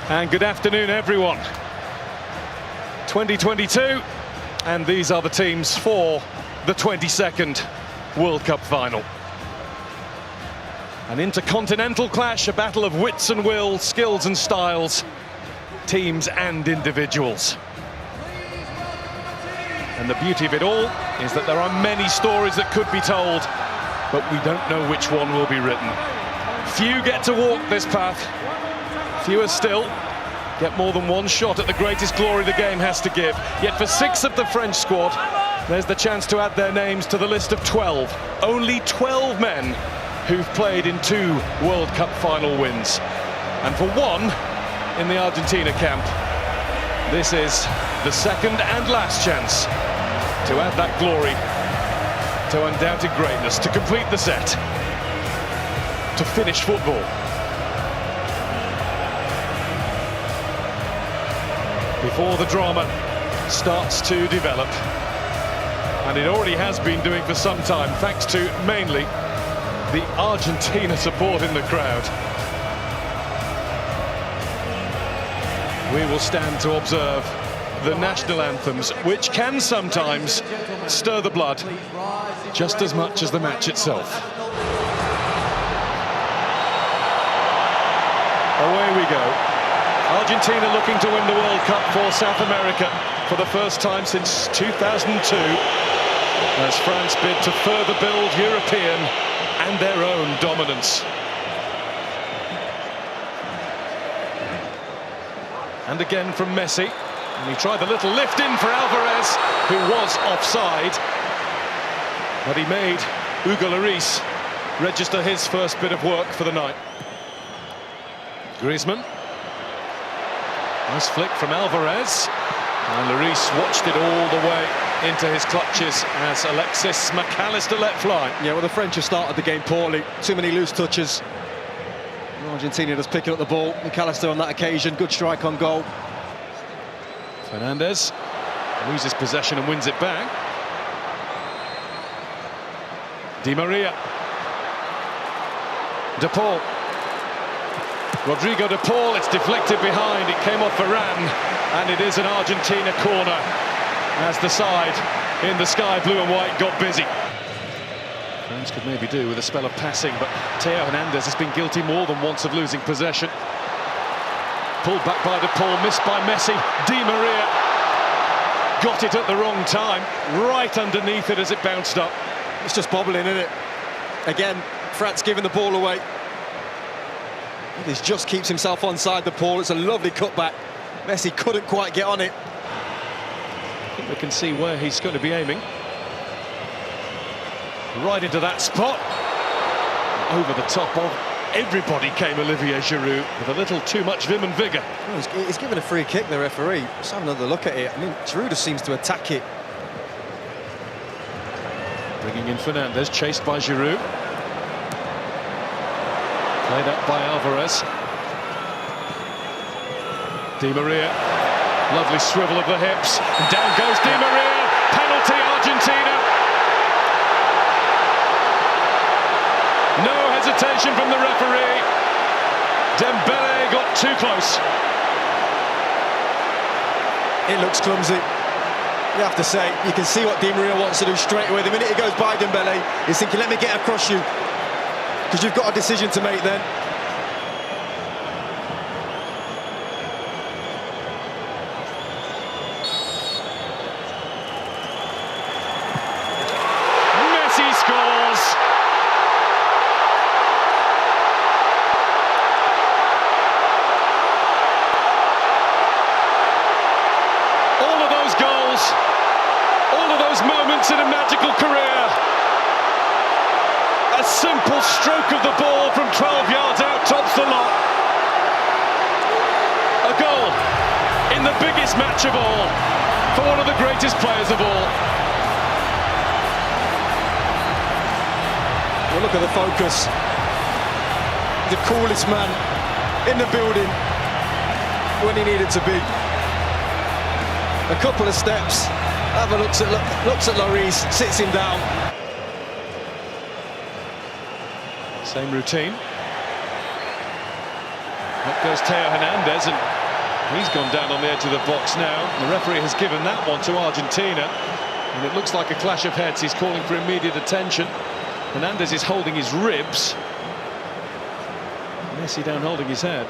And good afternoon, everyone. 2022, and these are the teams for the 22nd World Cup final. An intercontinental clash, a battle of wits and wills, skills and styles, teams and individuals. And the beauty of it all is that there are many stories that could be told, but we don't know which one will be written. Few get to walk this path. Fewer still get more than one shot at the greatest glory the game has to give. Yet for 6 of the French squad, there's the chance to add their names to the list of 12. Only 12 men who've played in 2 World Cup final wins. And for one in the Argentina camp, this is the second and last chance to add that glory to undoubted greatness, to complete the set, to finish football. Before the drama starts to develop, and it already has been doing for some time, thanks to mainly the Argentina support in the crowd. We will stand to observe the national anthems, which can sometimes stir the blood just as much as the match itself. Away we go. Argentina looking to win the World Cup for South America for the first time since 2002, as France bid to further build European and their own dominance. And again from Messi, and he tried the little lift in for Alvarez, who was offside, but he made Hugo Lloris register his first bit of work for the night. Griezmann. Nice flick from Alvarez, and Lloris watched it all the way into his clutches as Alexis McAllister let fly. Yeah, well, the French have started the game poorly. Too many loose touches. Argentina just picking up the ball. McAllister on that occasion, good strike on goal. Fernandez loses possession and wins it back. Di Maria. De Paul. Rodrigo De Paul, it's deflected behind, it came off Varane, and it is an Argentina corner as the side in the sky blue and white got busy. France could maybe do with a spell of passing, but Theo Hernandez has been guilty more than once of losing possession. Pulled back by De Paul, missed by Messi. Di Maria got it at the wrong time, right underneath it as it bounced up. It's just bobbling, isn't it? Again, France giving the ball away. He just keeps himself onside the ball. It's a lovely cutback. Messi couldn't quite get on it. I think we can see where he's going to be aiming. Right into that spot. Over the top of everybody came Olivier Giroud with a little too much vim and vigour. Oh, he's given a free kick, the referee. Let's have another look at it. I mean, Giroud just seems to attack it. Bringing in Fernandez, chased by Giroud. Played up by Alvarez. Di Maria, lovely swivel of the hips. And down goes Di Maria. Penalty, Argentina. No hesitation from the referee. Dembele got too close. It looks clumsy. You have to say, you can see what Di Maria wants to do straight away. The minute he goes by Dembele, he's thinking, let me get across you. Because you've got a decision to make then. Messi scores! All of those goals, all of those moments in a magical career. A simple stroke of the ball from 12 yards out tops the lot. A goal in the biggest match of all for one of the greatest players of all. Well, look at the focus. The coolest man in the building when he needed to be. A couple of steps, have a looks at Lloris, sits him down. Same routine. Up goes Theo Hernandez, and He's gone down on the edge of the box now. The referee has given that one to Argentina. And it looks like a clash of heads. He's calling for immediate attention. Hernandez is holding his ribs. Messi down holding his head.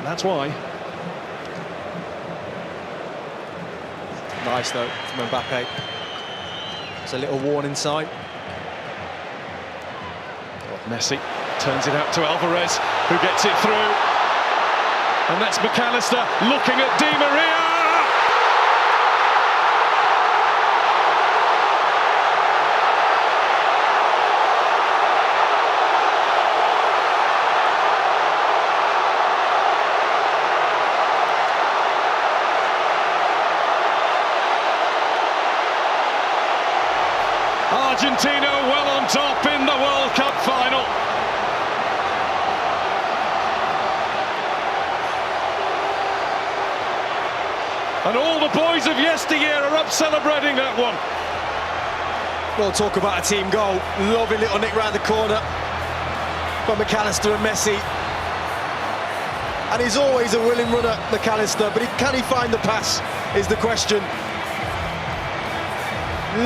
That's why. Nice though from Mbappe. It's a little warning sign. Messi turns it out to Alvarez, who gets it through. And that's McAllister looking at Di Maria. Argentina well on top in the World Cup final. And all the boys of yesteryear are up celebrating that one. Well, talk about a team goal. Lovely little nick round the corner from McAllister and Messi. And he's always a willing runner, McAllister, but can he find the pass is the question.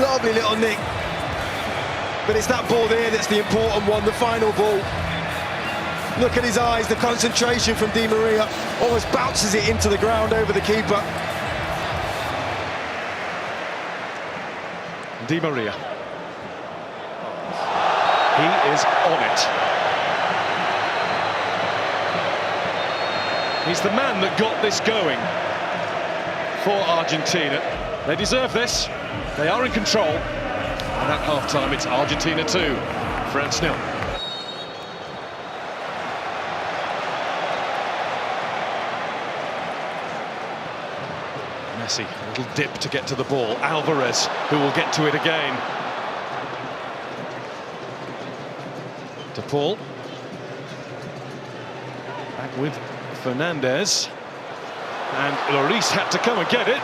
Lovely little nick. But it's that ball there that's the important one, the final ball. Look at his eyes, the concentration from Di Maria. Almost bounces it into the ground over the keeper. Di Maria. He is on it. He's the man that got this going for Argentina. They deserve this. They are in control. And at half-time, it's Argentina 2, France 0. Messi, a little dip to get to the ball. Alvarez, who will get to it again. De Paul. Back with Fernandez. And Lloris had to come and get it.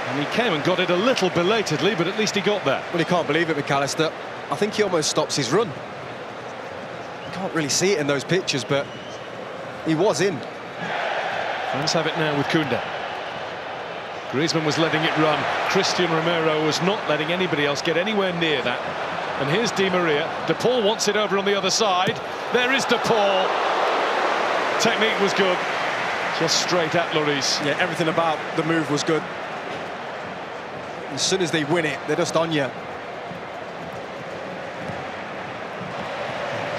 And he came and got it a little belatedly, but at least he got there. Well, he can't believe it, McAllister. I think he almost stops his run. Can't really see it in those pictures, but he was in. France have it now with Koundé. Griezmann was letting it run. Christian Romero was not letting anybody else get anywhere near that. And here's Di Maria. De Paul wants it over on the other side. There is De Paul. Technique was good. Just straight at Lloris. Yeah, everything about the move was good. As soon as they win it, they're just on you.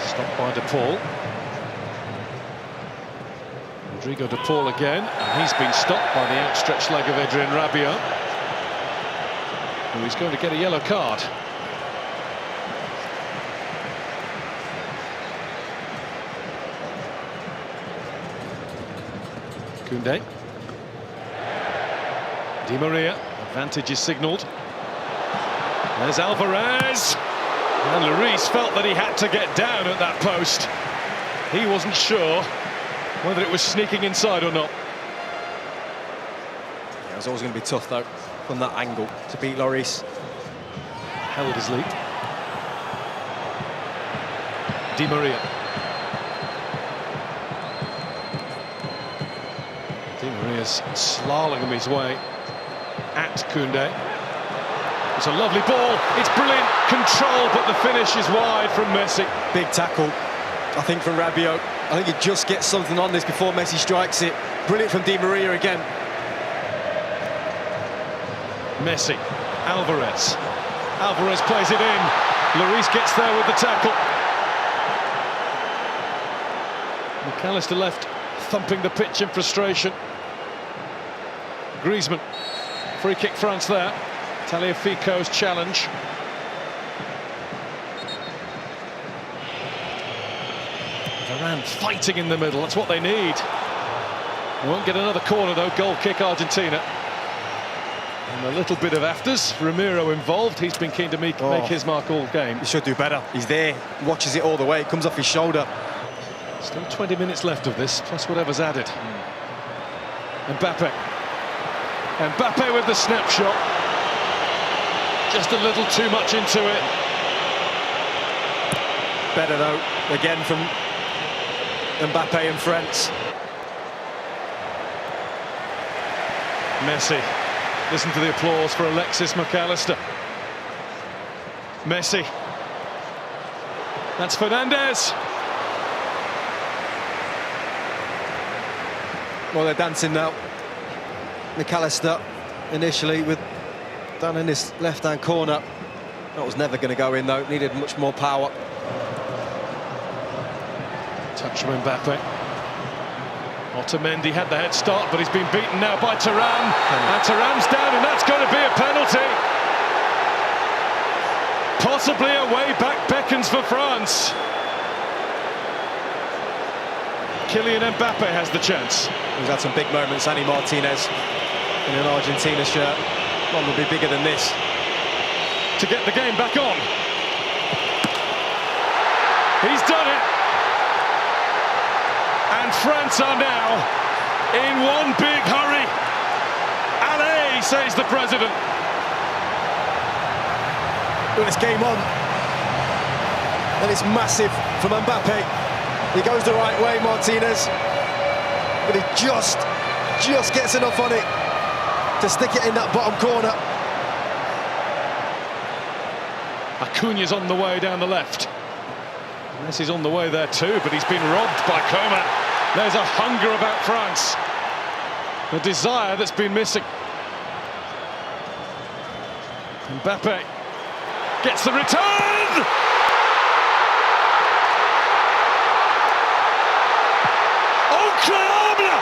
Stopped by De Paul. Rodrigo De Paul again, and he's been stopped by the outstretched leg of Adrien Rabiot. And he's going to get a yellow card. Koundé. Di Maria. Advantage is signalled. There's Alvarez. And Lloris felt that he had to get down at that post. He wasn't sure whether it was sneaking inside or not. Yeah, it was always going to be tough, though, from that angle, to beat Lloris. Held his lead. Di Maria. Di Maria's slaloming his way at Koundé. It's a lovely ball, it's brilliant control, but the finish is wide from Messi. Big tackle, I think, from Rabiot. I think he just gets something on this before Messi strikes it. Brilliant from Di Maria again. Messi, Alvarez. Alvarez plays it in. Lloris gets there with the tackle. McAllister left thumping the pitch in frustration. Griezmann. Free kick France there. Tagliafico's challenge. Varane fighting in the middle, that's what they need. They won't get another corner though, goal kick Argentina. And a little bit of afters, Romero involved, he's been keen to make his mark all game. He should do better, he's there, watches it all the way, it comes off his shoulder. Still 20 minutes left of this, plus whatever's added. Mbappe. Mbappe with the snapshot. Just a little too much into it. Better though, again from Mbappe and France. Messi. Listen to the applause for Alexis McAllister. Messi. That's Fernandez. Well, they're dancing now. McAllister initially down in this left-hand corner. That was never going to go in though. Needed much more power. Touch from Mbappe. Otamendi had the head start, but he's been beaten now by Thuram. And Thuram's down, and that's going to be a penalty. Possibly a way-back beckons for France. Kylian Mbappe has the chance. He's had some big moments, Annie Martinez, in an Argentina shirt. One will be bigger than this. To get the game back on. He's done it. And France are now in one big hurry. Allez, says the president. Well, it's game on. And it's massive from Mbappe. He goes the right way, Martinez. But he just gets enough on it to stick it in that bottom corner. Acuña's on the way down the left. Messi's on the way there too, but he's been robbed by Coman. There's a hunger about France. A desire that's been missing. Mbappe gets the return! Incroyable!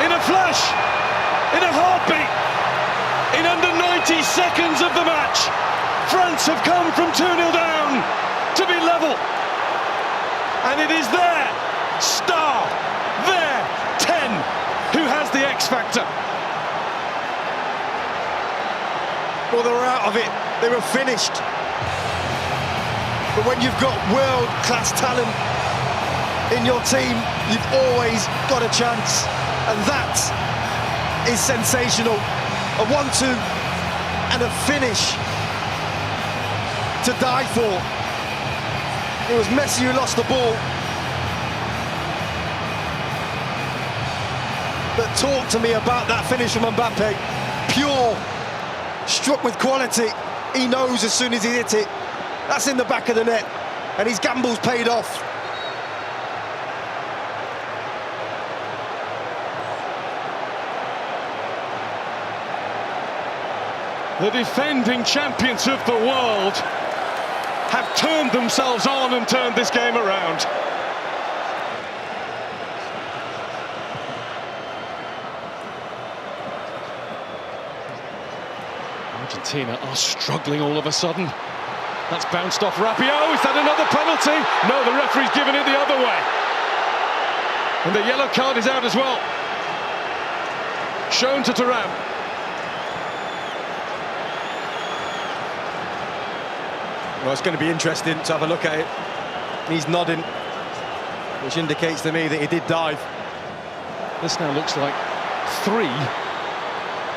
In a flash, in a heartbeat, in under 90 seconds of the match, France have come from 2-0 down to be level. And it is their star, their 10, who has the X factor. Well, they were out of it. They were finished. But when you've got world-class talent in your team, you've always got a chance. And that is sensational. A 1-2 and a finish to die for. It was Messi who lost the ball. But talk to me about that finish from Mbappe. Pure, struck with quality. He knows as soon as he hit it, that's in the back of the net. And his gamble's paid off. The defending champions of the world have turned themselves on and turned this game around. Argentina are struggling all of a sudden. That's bounced off Rabiot. Is that another penalty? No, the referee's given it the other way. And the yellow card is out as well. Shown to Thuram. Well, it's going to be interesting to have a look at it. He's nodding, which indicates to me that he did dive. This now looks like 3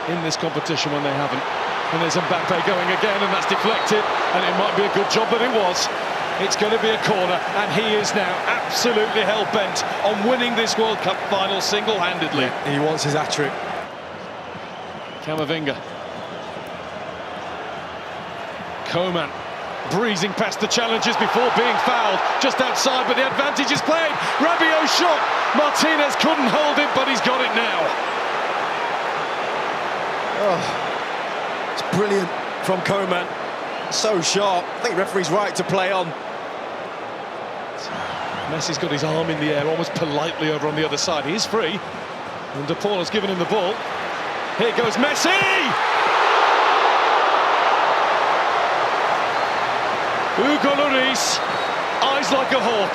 in this competition when they haven't. And there's Mbappe going again, and that's deflected, and it might be a good job that it was. It's going to be a corner, and he is now absolutely hell-bent on winning this World Cup final single-handedly. He wants his hat-trick. Camavinga. Coman breezing past the challenges before being fouled just outside, but the advantage is played. Rabiot shot. Martinez couldn't hold it, but he's got it now. Oh, it's brilliant from Coman. So sharp. I think the referee's right to play on. Messi's got his arm in the air, almost politely over on the other side. He is free, and De Paul has given him the ball. Here goes Messi! Hugo Lloris, eyes like a hawk.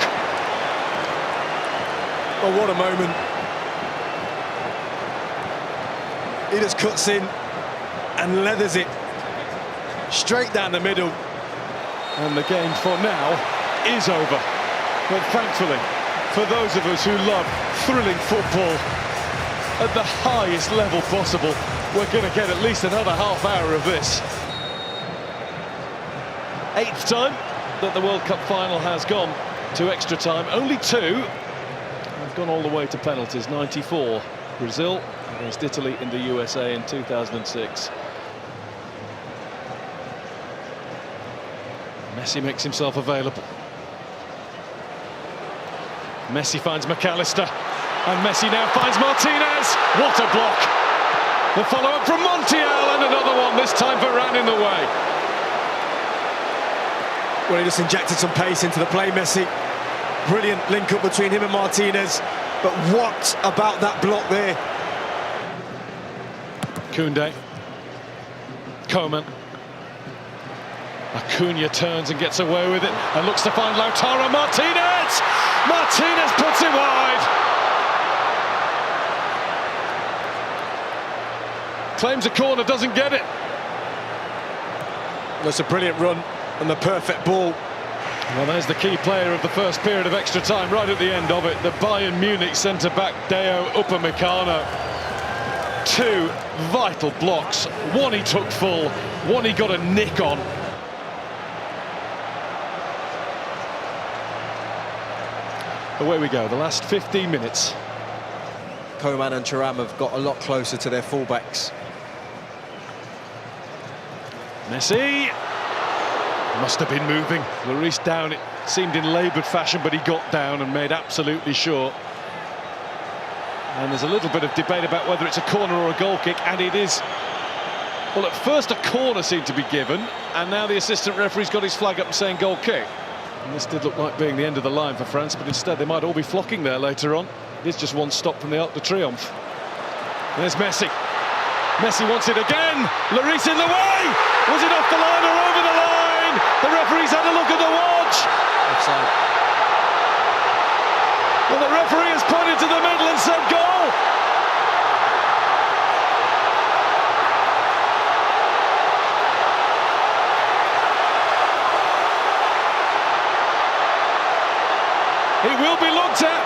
Oh, what a moment. He just cuts in and leathers it straight down the middle. And the game for now is over. But thankfully, for those of us who love thrilling football at the highest level possible, we're going to get at least another half hour of this. 8th time that the World Cup final has gone to extra time. Only 2 have gone all the way to penalties. 94, Brazil against Italy in the USA in 2006. Messi makes himself available. Messi finds McAllister, and Messi now finds Martinez. What a block! The follow-up from Montiel, and another one, this time Varane in the way. Well, he just injected some pace into the play, Messi. Brilliant link-up between him and Martinez. But what about that block there? Koundé. Coman. Acuna turns and gets away with it and looks to find Lautaro Martinez! Martinez puts it wide! Claims a corner, doesn't get it. That's a brilliant run and the perfect ball. Well, there's the key player of the first period of extra time, right at the end of it. The Bayern Munich centre-back Deo Upamecano. 2 vital blocks. One he took full, one he got a nick on. Away we go, the last 15 minutes. Coman and Thuram have got a lot closer to their fullbacks. Messi must have been moving. Lloris down, it seemed in laboured fashion, but he got down and made absolutely sure. And there's a little bit of debate about whether it's a corner or a goal kick, and it is. Well, at first a corner seemed to be given, and now the assistant referee's got his flag up saying goal kick. And this did look like being the end of the line for France, but instead they might all be flocking there later on. It's just one stop from the Arc de Triomphe. There's Messi. Messi wants it again. Lloris in the way. Was it off the line or over the line? The referee's had a look at the watch. Offside. Well, the referee has pointed to the middle and said goal. It will be looked at,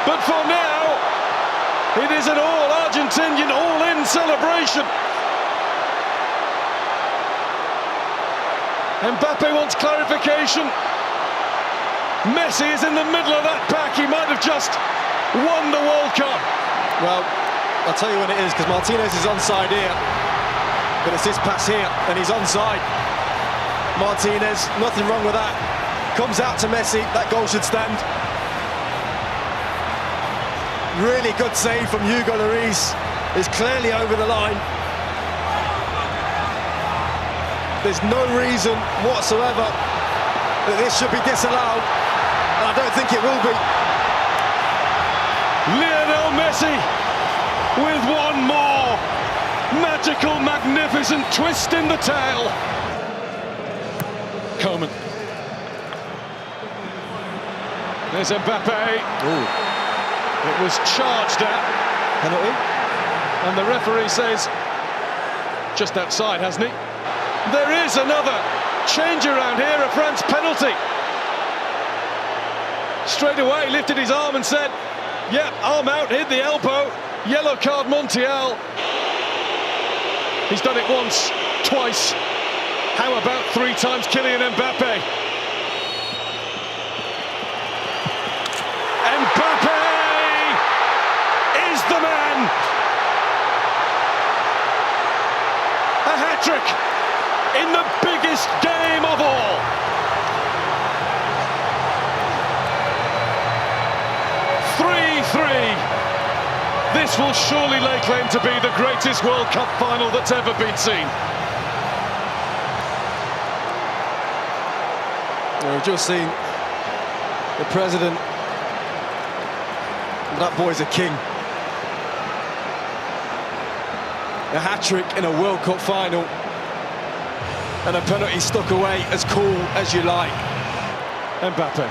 but for now, it is an all-Argentinian, all-in celebration. Mbappe wants clarification. Messi is in the middle of that pack. He might have just won the World Cup. Well, I'll tell you when it is, because Martinez is onside here. But it's this pass here, and he's onside. Martinez, nothing wrong with that. Comes out to Messi, that goal should stand. Really good save from Hugo Lloris. Is clearly over the line. There's no reason whatsoever that this should be disallowed, and I don't think it will be. Lionel Messi with one more magical, magnificent twist in the tail. Coman. There's Mbappe. Ooh. It was charged at. Penalty. And the referee says, just outside, hasn't he? There is another change around here, a France penalty. Straight away lifted his arm and said, yeah, arm out, hit the elbow, yellow card Montiel. He's done it once, twice. How about 3 times Kylian Mbappe? Mbappe is the man. A hat-trick in the biggest game of all. This will surely lay claim to be the greatest World Cup final that's ever been seen. We've just seen the president. That boy's a king. A hat-trick in a World Cup final. And a penalty stuck away as cool as you like. Mbappe.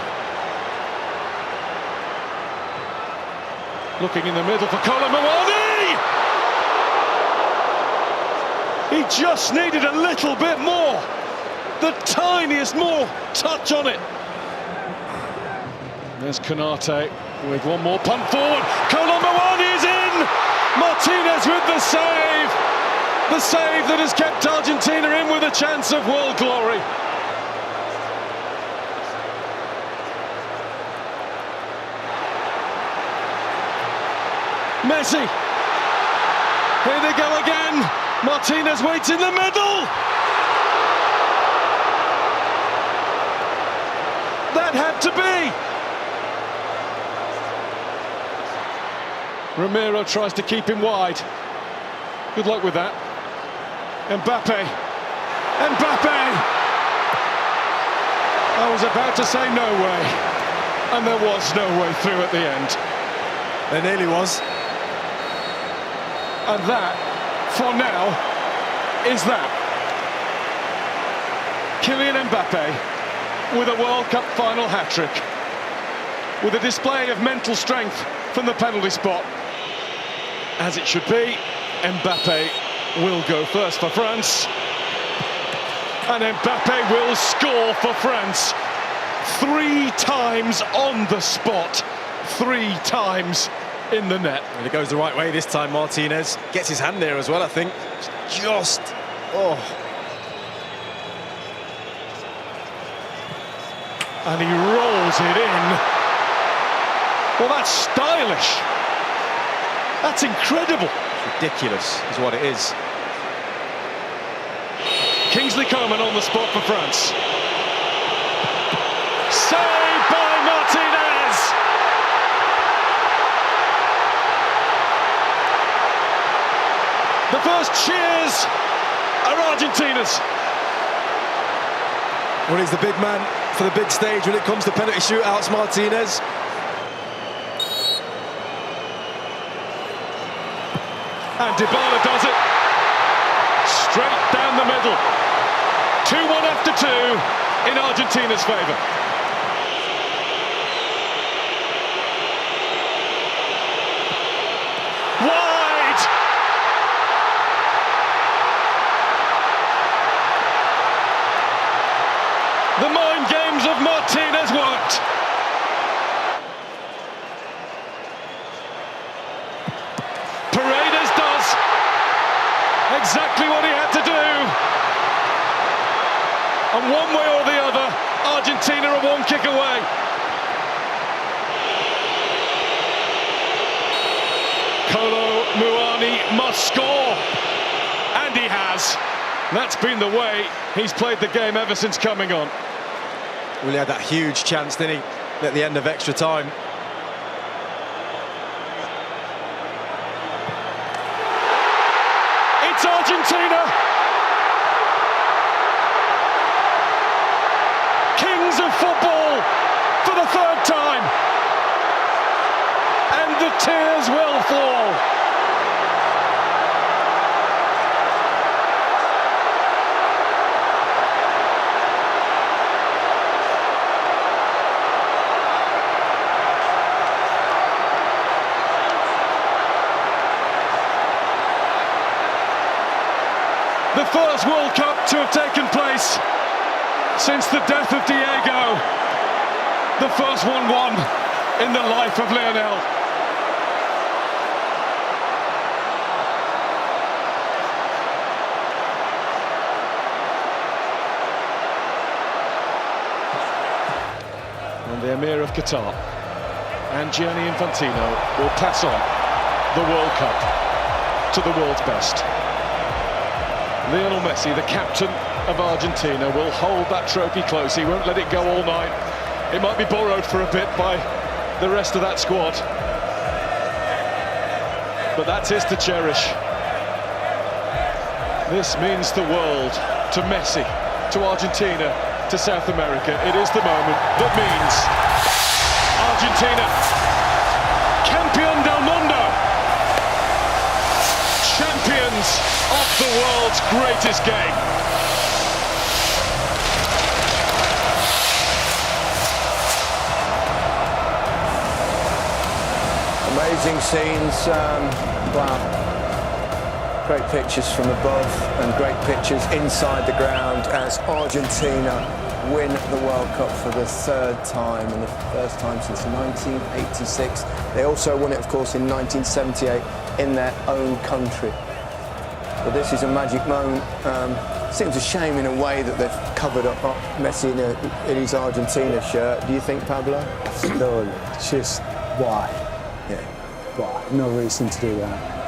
Looking in the middle for Kolo Muani! He just needed a little bit more. The tiniest more touch on it. There's Konate with one more punt forward. Kolo Muani is in! Martinez with the save! The save that has kept Argentina in with a chance of world glory. Messi. Here they go again. Martinez waits in the middle. That had to be. Ramiro tries to keep him wide. Good luck with that. Mbappe. I was about to say no way, and there was no way through at the end. There nearly was. And that, for now, is that. Kylian Mbappe with a World Cup final hat-trick, with a display of mental strength from the penalty spot. As it should be, Mbappe will go first for France. And Mbappe will score for France. 3 times on the spot, 3 times in the net. And it goes the right way this time. Martinez gets his hand there as well, I think. Just, oh. And he rolls it in. Well, that's stylish. That's incredible. It's ridiculous is what it is. Kingsley Coman on the spot for France. Saved by Martinez. The first cheers are Argentina's. Well, he's the big man for the big stage when it comes to penalty shootouts, Martinez. And Dybala does it. Straight down the middle. 2-1 after 2 in Argentina's favour. Wide! The mind games of Martinez worked. Paredes does exactly what he had to do. And one way or the other, Argentina are 1 kick away. Kolo Muani must score. And he has. That's been the way he's played the game ever since coming on. Well, he had that huge chance, didn't he, at the end of extra time. It's Argentina. Kings of football for the 3rd time. And the tears will fall. The first World Cup to have taken place since the death of Diego. The first one won in the life of Lionel. And the Emir of Qatar and Gianni Infantino will pass on the World Cup to the world's best. Lionel Messi, the captain of Argentina, will hold that trophy close. He won't let it go all night. It might be borrowed for a bit by the rest of that squad, but that's his to cherish. This means the world to Messi, to Argentina, to South America. It is the moment that means Argentina, campeón del mundo, champions of the world's greatest game. Amazing scenes, wow. Great pictures from above and great pictures inside the ground as Argentina win the World Cup for the 3rd time and the first time since 1986. They also won it, of course, in 1978 in their own country. But this is a magic moment. Seems a shame in a way that they've covered up Messi in his Argentina shirt. Do you think, Pablo? No, just why? Yeah. but no reason to do that.